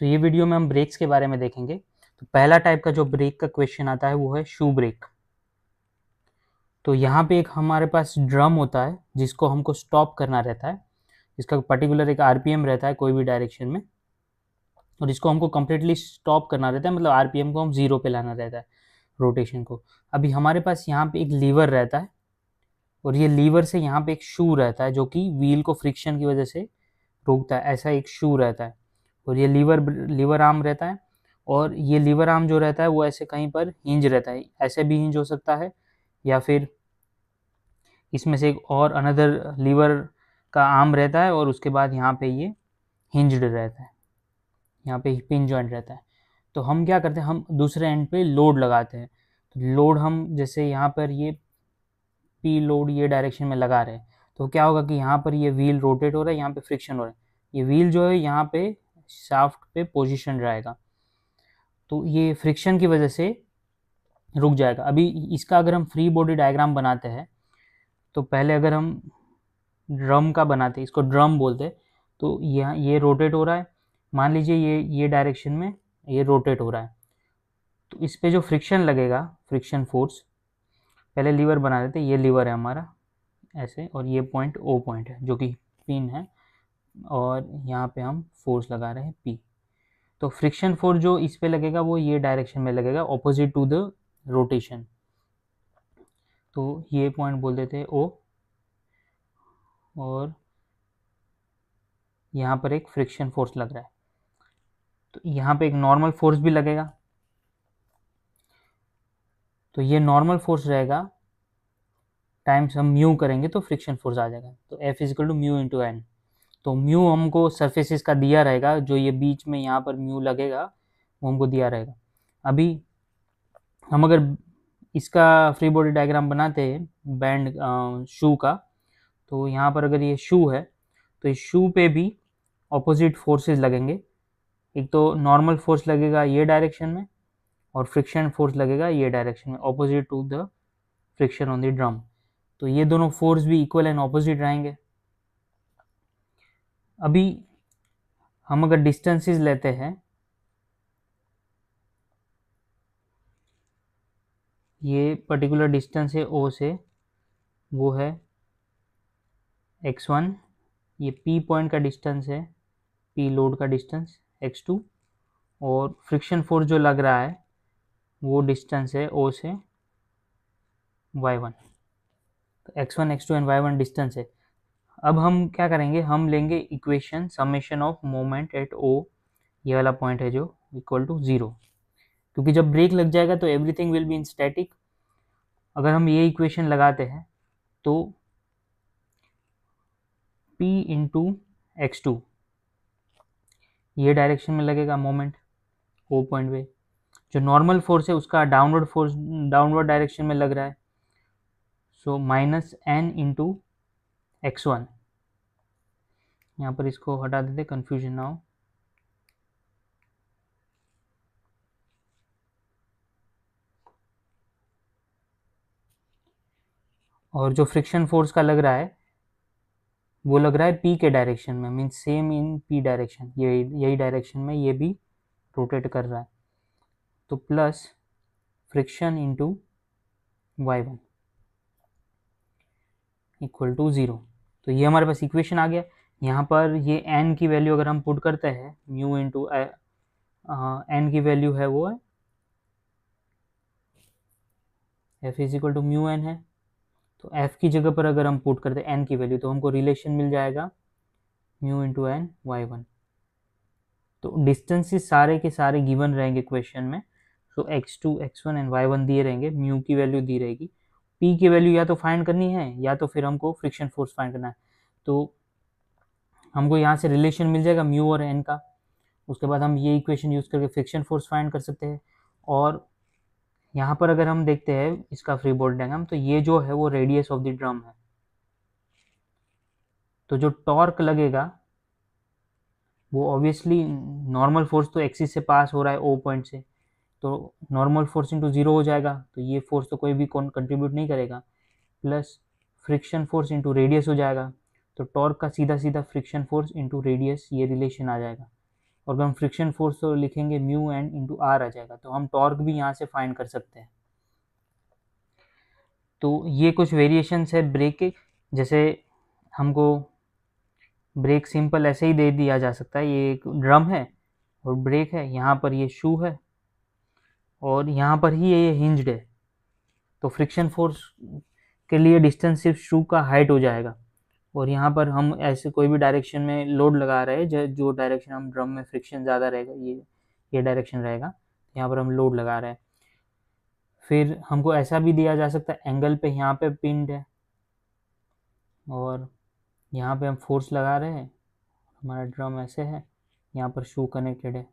तो ये वीडियो में हम ब्रेक्स के बारे में देखेंगे। तो पहला टाइप का जो ब्रेक का क्वेश्चन आता है वो है शू ब्रेक। तो यहाँ पे एक हमारे पास ड्रम होता है जिसको हमको स्टॉप करना रहता है। इसका पर्टिकुलर एक आरपीएम रहता है कोई भी डायरेक्शन में, और इसको हमको कम्प्लीटली स्टॉप करना रहता है, मतलब आरपीएम को हम 0 पे लाना रहता है, रोटेशन को। अभी हमारे पास यहाँ पे एक लीवर रहता है, और ये लीवर से यहाँ पे एक शू रहता है जो कि व्हील को फ्रिक्शन की वजह से रोकता है। ऐसा एक शू रहता है, और ये लीवर आर्म रहता है। और ये लीवर आर्म जो रहता है वो ऐसे कहीं पर हिंज रहता है, ऐसे भी हिंज हो सकता है, या फिर इसमें से एक और अनदर लीवर का आर्म रहता है, और उसके बाद यहाँ पे ये हिंज्ड रहता है, यहाँ पे पिन जॉइंट रहता है। तो हम क्या करते हैं, हम दूसरे एंड पे लोड लगाते हैं। तो लोड हम जैसे यहाँ पर ये पी लोड ये डायरेक्शन में लगा रहे हैं, तो क्या होगा कि यहाँ पर ये व्हील रोटेट हो रहा है, यहाँ पे फ्रिक्शन हो रहा है, ये व्हील जो है यहाँ पे शाफ्ट पे पोजीशन रहेगा, तो ये फ्रिक्शन की वजह से रुक जाएगा। अभी इसका अगर हम फ्री बॉडी डायग्राम बनाते हैं, तो पहले अगर हम ड्रम का बनाते हैं, इसको ड्रम बोलते हैं। तो यहाँ ये रोटेट हो रहा है, मान लीजिए ये डायरेक्शन में ये रोटेट हो रहा है, तो इस पे जो फ्रिक्शन लगेगा, फ्रिक्शन फोर्स, पहले लीवर बना देते हैं। ये लीवर है हमारा ऐसे, और ये पॉइंट ओ पॉइंट है जो कि पिन है, और यहाँ पे हम फोर्स लगा रहे हैं पी। तो फ्रिक्शन फोर्स जो इस पे लगेगा वो ये डायरेक्शन में लगेगा, ऑपोजिट टू द रोटेशन। तो ये पॉइंट बोल देते हैं ओ, और यहाँ पर एक फ्रिक्शन फोर्स लग रहा है, तो यहाँ पे एक नॉर्मल फोर्स भी लगेगा। तो ये नॉर्मल फोर्स रहेगा, टाइम्स हम म्यू करेंगे तो फ्रिक्शन फोर्स आ जाएगा। तो F is equal to mu into N. तो म्यू हमको सरफेसिस का दिया रहेगा, जो ये बीच में यहाँ पर म्यू लगेगा वो हमको दिया रहेगा। अभी हम अगर इसका फ्री बॉडी डायग्राम बनाते हैं बैंड शू का, तो यहाँ पर अगर ये शू है तो इस शू पे भी ऑपोजिट फोर्सेस लगेंगे। एक तो नॉर्मल फोर्स लगेगा ये डायरेक्शन में, और फ्रिक्शन फोर्स लगेगा ये डायरेक्शन में, opposite to the friction on the drum. तो ये दोनों फोर्स भी इक्वल एंड ऑपोजिट रहेंगे। अभी हम अगर डिस्टेंसेस लेते हैं, ये पर्टिकुलर डिस्टेंस है ओ से, वो है x1, ये p पॉइंट का डिस्टेंस है, p लोड का डिस्टेंस x2, और फ्रिक्शन फोर्स जो लग रहा है वो डिस्टेंस है o से y1। तो x1 x2 and y1 distance है। अब हम क्या करेंगे, हम लेंगे equation summation of moment at o, ये वाला पॉइंट है जो इक्वल टू 0, क्योंकि जब ब्रेक लग जाएगा तो everything will be in static. अगर हम ये इक्वेशन लगाते हैं तो p इंटू x2 ये डायरेक्शन में लगेगा मोमेंट ओ पॉइंट पे, जो नॉर्मल फोर्स है उसका डाउनवर्ड फोर्स डाउनवर्ड डायरेक्शन में लग रहा है, so minus N into x1। यहाँ पर इसको हटा देते, कंफ्यूजन ना हो। और जो फ्रिक्शन फोर्स का लग रहा है वो लग रहा है p के डायरेक्शन में, means same in p direction, यही डायरेक्शन में ये भी रोटेट कर रहा है। तो plus friction into y1 equal to 0। तो ये हमारे पास इक्वेशन आ गया। यहाँ पर ये n की वैल्यू अगर हम पुट करते हैं, म्यू इंटू n की वैल्यू है वो है f is equal to mu N है। तो f की जगह पर अगर हम पुट करते हैं n की वैल्यू, तो हमको रिलेशन मिल जाएगा म्यू इंटू एन y1। तो डिस्टेंसेस सारे के सारे गिवन रहेंगे क्वेश्चन में। तो x2 x1 एंड y1 दिए रहेंगे, म्यू की वैल्यू दी रहेगी, p की वैल्यू या तो फाइंड करनी है या तो फिर हमको फ्रिक्शन फोर्स फाइंड करना है। तो हमको यहाँ से रिलेशन मिल जाएगा म्यू और n का। उसके बाद हम ये इक्वेशन यूज़ करके फ्रिक्शन फोर्स फाइंड कर सकते हैं। और यहाँ पर अगर हम देखते हैं इसका फ्री बॉडी डायग्राम, तो ये जो है वो रेडियस ऑफ द ड्रम है। तो जो टॉर्क लगेगा वो ऑब्वियसली नॉर्मल फोर्स तो एक्सिस से पास हो रहा है ओ पॉइंट से, तो नॉर्मल फोर्स इंटू 0 हो जाएगा, तो ये फोर्स तो कोई भी कंट्रीब्यूट नहीं करेगा, plus friction force into radius हो जाएगा। तो टॉर्क का सीधा सीधा फ्रिक्शन फोर्स इंटू रेडियस ये रिलेशन आ जाएगा, और अगर हम फ्रिक्शन फोर्स तो लिखेंगे म्यू एन इंटू आर आ जाएगा। तो हम टॉर्क भी यहाँ से फाइंड कर सकते हैं। तो ये कुछ वेरिएशंस है ब्रेक के। जैसे हमको ब्रेक सिंपल ऐसे ही दे दिया जा सकता है, ये एक ड्रम है और ब्रेक है, यहाँ पर ये शू है और यहाँ पर ही ये हिंज्ड है। तो फ्रिक्शन फोर्स के लिए डिस्टेंस सिर्फ शू का हाइट हो जाएगा और यहाँ पर हम ऐसे कोई भी डायरेक्शन में लोड लगा रहे हैं, जो डायरेक्शन हम ड्रम में फ्रिक्शन ज़्यादा रहेगा ये डायरेक्शन रहेगा, यहाँ पर हम लोड लगा रहे हैं। फिर हमको ऐसा भी दिया जा सकता है, एंगल पे यहाँ पे पिंड है और यहाँ पे हम फोर्स लगा रहे हैं, हमारा ड्रम ऐसे है, यहाँ पर शू कनेक्टेड है।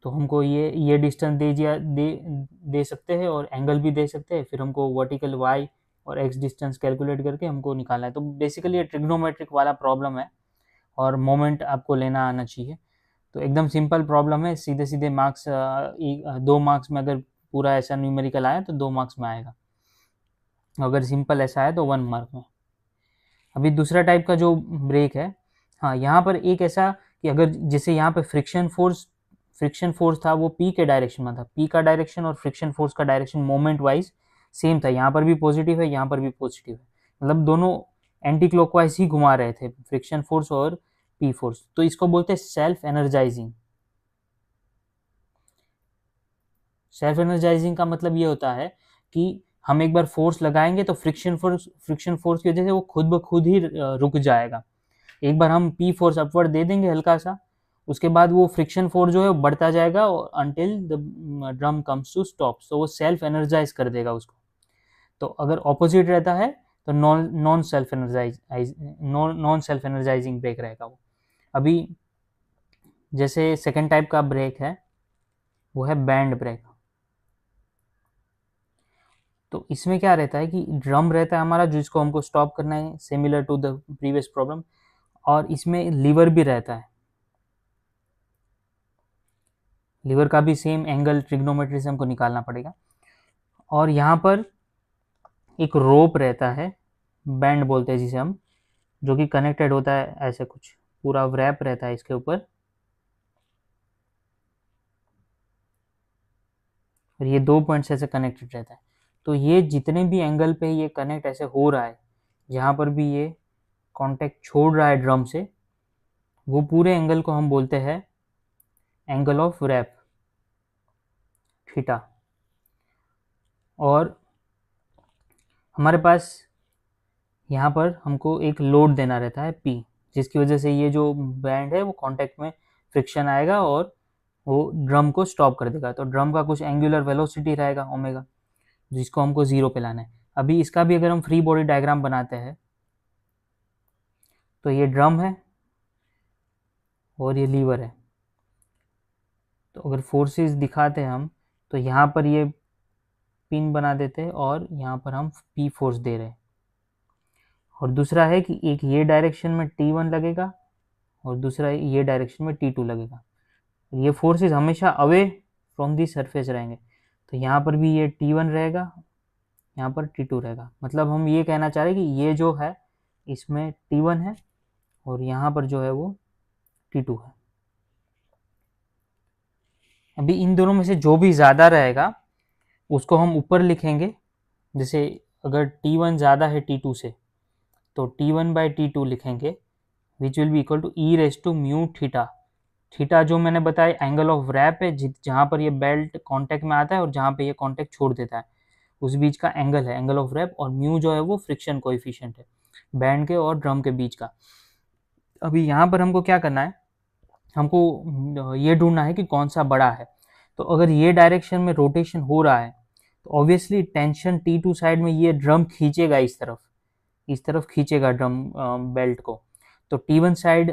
तो हमको ये डिस्टेंस दे सकते हैं और एंगल भी दे सकते हैं। फिर हमको वर्टिकल वाई और एक्स डिस्टेंस कैलकुलेट करके हमको निकालना है। तो बेसिकली ये ट्रिग्नोमेट्रिक वाला प्रॉब्लम है और मोमेंट आपको लेना आना चाहिए। तो एकदम सिंपल प्रॉब्लम है, सीधे सीधे मार्क्स 2 मार्क्स में अगर पूरा ऐसा न्यूमेरिकल आया तो 2 मार्क्स में आएगा, अगर सिंपल ऐसा है तो 1 मार्क में। अभी दूसरा टाइप का जो ब्रेक है, हाँ यहाँ पर एक ऐसा कि अगर जैसे यहाँ पे फ्रिक्शन फोर्स था वो पी के डायरेक्शन में था, पी का डायरेक्शन और फ्रिक्शन फोर्स का डायरेक्शन मोमेंट वाइज सेम था, यहाँ पर भी पॉजिटिव है, यहाँ पर भी पॉजिटिव है, मतलब दोनों एंटी क्लॉकवाइज ही घुमा रहे थे, फ्रिक्शन फोर्स और पी फोर्स। तो इसको बोलते हैं सेल्फ एनर्जाइजिंग। सेल्फ एनर्जाइजिंग का मतलब ये होता है कि हम एक बार फोर्स लगाएंगे तो फ्रिक्शन फोर्स की वजह से वो खुद ब खुद ही रुक जाएगा। एक बार हम पी फोर्स अपवर्ड दे देंगे हल्का सा, उसके बाद वो फ्रिक्शन फोर्स जो है बढ़ता जाएगा until the drum comes to stop. तो वो सेल्फ एनर्जाइज कर देगा उसको। तो अगर ऑपोजिट रहता है तो नॉन सेल्फ एनर्जाइजिंग ब्रेक रहेगा वो। अभी जैसे सेकेंड टाइप का ब्रेक है वो है बैंड ब्रेक। तो इसमें क्या रहता है कि ड्रम रहता है हमारा जिसको हमको स्टॉप करना है, similar to the previous problem, और इसमें लीवर भी रहता है। लीवर का भी सेम एंगल ट्रिग्नोमेट्री से हमको निकालना पड़ेगा। और यहाँ पर एक रोप रहता है, बैंड बोलते हैं जिसे हम, जो कि कनेक्टेड होता है ऐसे कुछ, पूरा रैप रहता है इसके ऊपर, और ये 2 पॉइंट्स ऐसे कनेक्टेड रहता है। तो ये जितने भी एंगल पे ये कनेक्ट ऐसे हो रहा है, जहाँ पर भी ये कांटेक्ट छोड़ रहा है ड्रम से, वो पूरे एंगल को हम बोलते हैं एंगल ऑफ रैप, थीटा। और हमारे पास यहाँ पर हमको एक लोड देना रहता है P, जिसकी वजह से ये जो बैंड है वो कांटेक्ट में फ्रिक्शन आएगा और वो ड्रम को स्टॉप कर देगा। तो ड्रम का कुछ एंगुलर वेलोसिटी रहेगा ओमेगा, जिसको हमको 0 पे लाना है। अभी इसका भी अगर हम फ्री बॉडी डायग्राम बनाते हैं तो ये ड्रम है और ये लीवर है। तो अगर फोर्सेस दिखाते हैं हम तो यहाँ पर ये पिन बना देते हैं और यहाँ पर हम P फोर्स दे रहे हैं। और दूसरा है कि एक ये डायरेक्शन में T1 लगेगा और दूसरा ये डायरेक्शन में T2 लगेगा। ये फोर्सेस हमेशा अवे फ्रॉम दी सरफेस रहेंगे। तो यहाँ पर भी ये T1 रहेगा, यहाँ पर T2 रहेगा। मतलब हम ये कहना चाह रहे हैं कि ये जो है इसमें T1 है और यहाँ पर जो है वो T2 है। अभी इन दोनों में से जो भी ज़्यादा रहेगा उसको हम ऊपर लिखेंगे। जैसे अगर T1 ज़्यादा है T2 से तो T1/T2 लिखेंगे, which will be equal to e raise to mu theta. Theta जो मैंने बताया एंगल ऑफ रैप है, जहाँ पर ये बेल्ट कांटेक्ट में आता है और जहाँ पे ये कांटेक्ट छोड़ देता है, उस बीच का एंगल है एंगल ऑफ रैप। और म्यू जो है वो फ्रिक्शन कोएफिशिएंट है बैंड के और ड्रम के बीच का। अभी यहाँ पर हमको क्या करना है, हमको ये ढूंढना है कि कौन सा बड़ा है। तो अगर ये डायरेक्शन में रोटेशन हो रहा है तो ऑब्वियसली टेंशन T2 साइड में ये ड्रम खींचेगा, इस तरफ खींचेगा ड्रम बेल्ट को। तो T1 साइड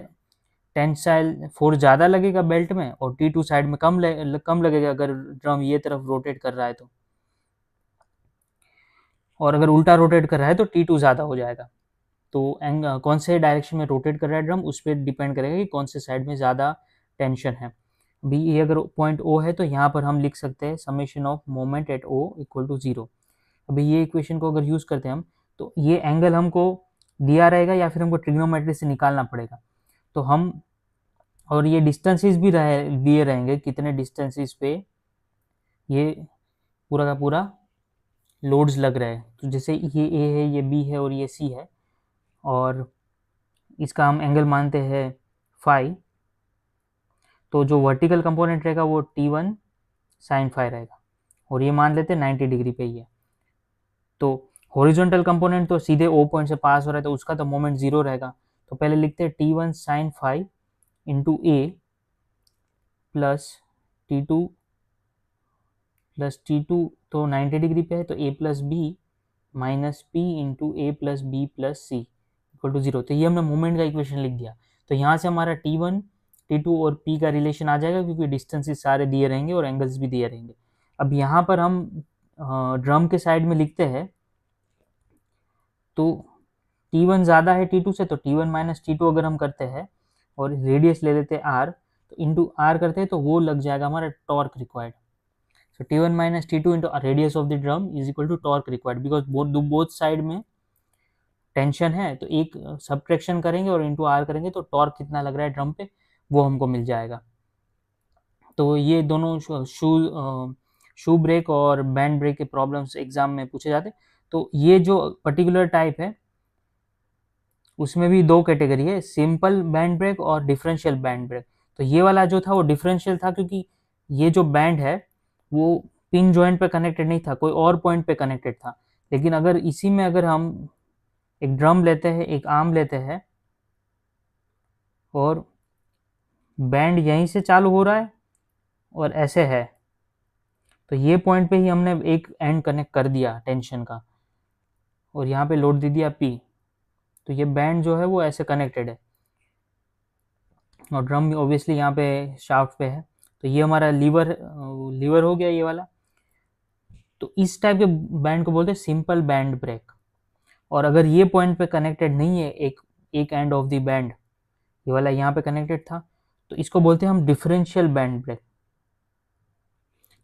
टेंसाइल फोर्स ज़्यादा लगेगा बेल्ट में और T2 साइड में कम लगेगा अगर ड्रम ये तरफ रोटेट कर रहा है तो। और अगर उल्टा रोटेट कर रहा है तो T2 ज़्यादा हो जाएगा। तो कौन से डायरेक्शन में रोटेट कर रहा है ड्रम उस पर डिपेंड करेगा कि कौन से साइड में ज़्यादा टेंशन है। अभी ये अगर पॉइंट O है तो यहाँ पर हम लिख सकते हैं summation of moment at O equal to 0। अभी ये इक्वेशन को अगर यूज़ करते हैं हम तो ये एंगल हमको दिया रहेगा या फिर हमको ट्रिग्नोमेट्री से निकालना पड़ेगा। तो हम और ये डिस्टेंसेस भी दिए रहेंगे, कितने डिस्टेंसेस पे ये पूरा का पूरा लोड्स लग रहे हैं। तो जैसे ये ए है, ये बी है और ये सी है, और इसका हम एंगल मानते हैं फाई। तो जो वर्टिकल कंपोनेंट रहेगा वो T1 साइन फाई रहेगा, और ये मान लेते हैं 90 डिग्री पे ही है। तो हॉरिजॉन्टल कंपोनेंट तो सीधे O पॉइंट से पास हो रहा है, तो उसका तो मोमेंट जीरो रहेगा। तो पहले लिखते हैं T1 sine phi into A plus T2 तो 90 डिग्री पे है, तो A plus B minus P into A plus B plus C equal to zero. तो ये हमने मोमेंट का इक्वेशन लिख दिया। तो यहाँ से हमारा T1 T2 और P का रिलेशन आ जाएगा, क्योंकि डिस्टेंसेस सारे दिए रहेंगे और एंगल्स भी दिए रहेंगे। अब यहाँ पर हम ड्रम के साइड में लिखते हैं, तो T1 ज़्यादा है T2 से, तो T1 माइनस T2 अगर हम करते हैं और रेडियस ले लेते हैं R, तो इंटू R करते हैं, तो वो लग जाएगा हमारा torque required. So T1 minus T2 into radius of the drum is equal to torque required, because both side में टेंशन है, तो एक सब्ट्रैक्शन करेंगे और इंटू आर करेंगे, तो टॉर्क कितना लग रहा है ड्रम पे वो हमको मिल जाएगा। तो ये दोनों शू ब्रेक और बैंड ब्रेक के प्रॉब्लम्स एग्जाम में पूछे जाते। तो ये जो पर्टिकुलर टाइप है उसमें भी दो कैटेगरी है, सिंपल बैंड ब्रेक और डिफरेंशियल बैंड ब्रेक। तो ये वाला जो था वो डिफरेंशियल था, क्योंकि ये जो बैंड है वो पिन जॉइंट पे कनेक्टेड नहीं था, कोई और पॉइंट पे कनेक्टेड था। लेकिन अगर इसी में अगर हम एक ड्रम लेते हैं, एक आर्म लेते हैं, और बैंड यहीं से चालू हो रहा है और ऐसे है, तो ये पॉइंट पे ही हमने एक एंड कनेक्ट कर दिया टेंशन का, और यहाँ पे लोड दे दिया पी, तो ये बैंड जो है वो ऐसे कनेक्टेड है, और ड्रम ऑब्वियसली यहाँ पे शाफ्ट पे है। तो ये हमारा लीवर हो गया ये वाला। तो इस टाइप के बैंड को बोलते हैं सिंपल बैंड ब्रेक। और अगर ये पॉइंट पे कनेक्टेड नहीं है, एक एंड ऑफ द बैंड, ये वाला यहाँ पे कनेक्टेड था, तो इसको बोलते हैं हम डिफरेंशियल बैंड ब्रेक।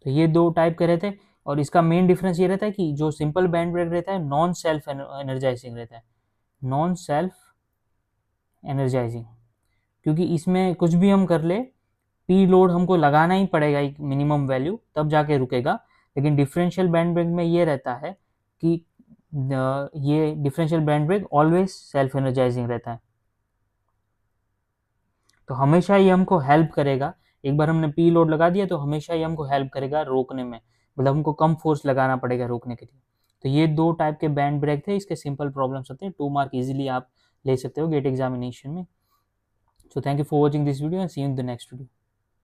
तो ये दो टाइप के रहते हैं, और इसका मेन डिफरेंस ये रहता है कि जो सिंपल बैंड ब्रेक रहता है नॉन सेल्फ एनर्जाइजिंग रहता है, नॉन सेल्फ एनर्जाइजिंग, क्योंकि इसमें कुछ भी हम कर ले पी लोड हमको लगाना ही पड़ेगा एक मिनिमम वैल्यू, तब जाके रुकेगा। लेकिन डिफरेंशियल बैंड ब्रेक में ये रहता है कि ये differential band break always self energising रहता है, तो हमेशा ये हमको हेल्प करेगा। एक बार हमने पी लोड लगा दिया तो हमेशा ये हमको हेल्प करेगा रोकने में, मतलब हमको कम फोर्स लगाना पड़ेगा रोकने के लिए। तो ये दो टाइप के बैंड ब्रेक थे, इसके सिंपल प्रॉब्लम्स होते हैं, 2 मार्क इजीली आप ले सकते हो गेट एग्जामिनेशन में। So thank you for watching this video and see you in the next video.